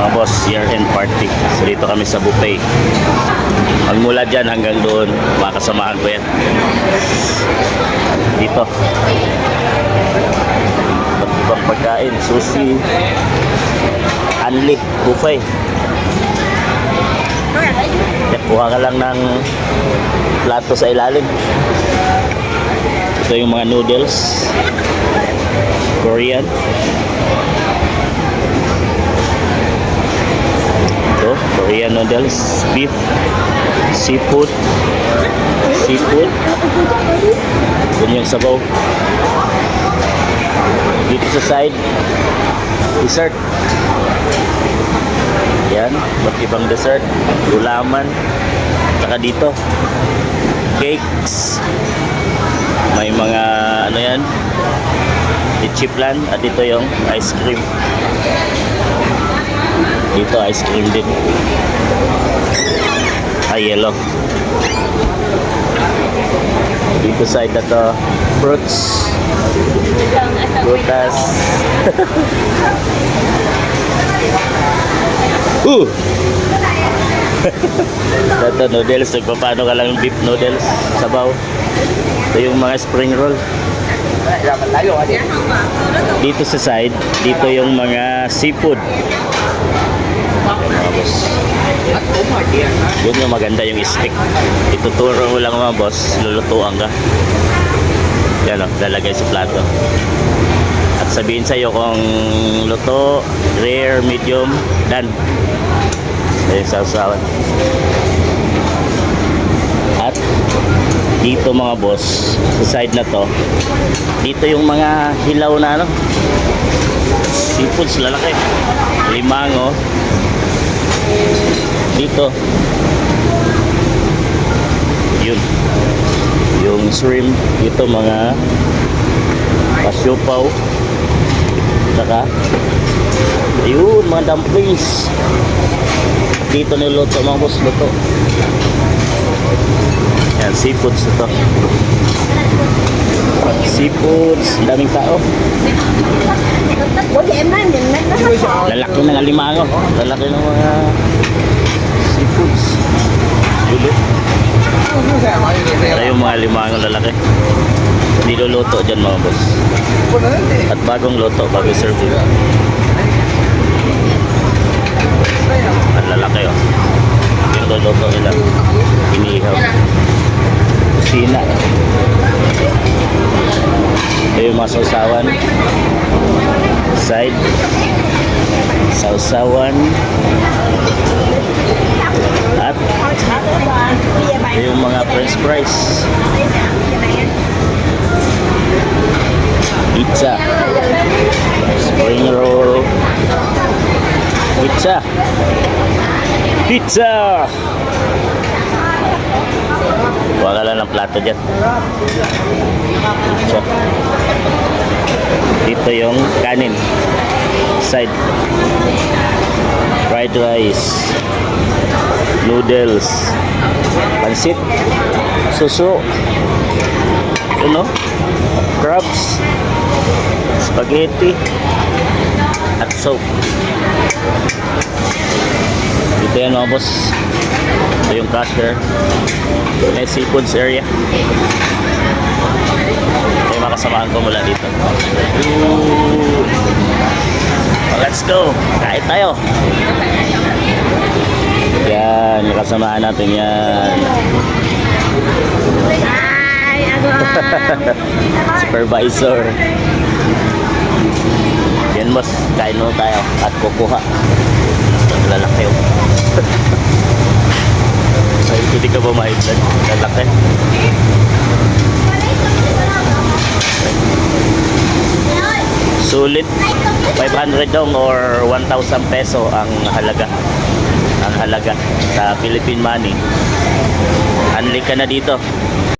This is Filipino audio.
Mga boss, year-end party. So dito kami sa buffet. Magmula dyan hanggang doon, makasamahan ko yan. Dito. Ibang pagkain, sushi, anli, buffet. Kuha ka lang ng plato sa ilalim. Ito yung mga noodles, Korean. Ito, Korean noodles, beef, seafood. Yun yung sabaw. Dito sa side, dessert. Yan, ba't ibang dessert, gulaman. Saka dito, cakes. May mga ano yan, chiplan. At dito yung ice cream. Dito ice cream din. Yellow. Dito side na to, fruits. Frutas. Ito noodles, nagpapano ka lang ng beef noodles, sabaw. Ito yung mga spring roll. Dito sa side, dito yung mga seafood. Mga boss, yun yung maganda yung steak. Ituturo mo lang mga boss, lulutuan ka. Yan o, lalagay sa plato. At sabihin sa'yo kung luto, rare, medium, done. Ayun, sausawan. At dito mga boss, sa side na to, dito yung mga hilaw na ano, seafoods, lalaki. Limango. Dito, yun, yung shrimp. Dito mga pasyupaw. Saka ayun, mga dumplings. Dito niluto mga boss, luto. Yan, seafoods ito. Seafoods, daming tao. Lalaki ng alimango. Lalaki ng mga seafoods. Dulo. Ito yung mga alimango lalaki. Niluluto dyan mga boss. At bagong luto, bagong serve. Ang lalaki oh. Yung luluto nila, inihaw. Kusina. Ito yung mga sausawan. Side. Sausawan. At ito yung mga french fries. Pizza. Spring roll. Pizza. Pizza. Huwag ka lang ng plato dyan. So, dito yung kanin. Side. Fried rice. Noodles. Pansit. Suso. Ano? Crabs. Spaghetti. At soup. Dito yan mga boss. Ito yung cashier. May seafoods area. Ito yung makasamahan ko mula dito. Let's go! Kahit tayo! Yan, nakasamahan natin yan. Hi! Supervisor. Yan boss, kain mo tayo at kukuha. Lalaki yun. Ay, hindi ka ba maitlan? Lalaki. Sulit. 500 dong or 1,000 peso ang halaga. Ang halaga sa Philippine money. Unlike ka na dito.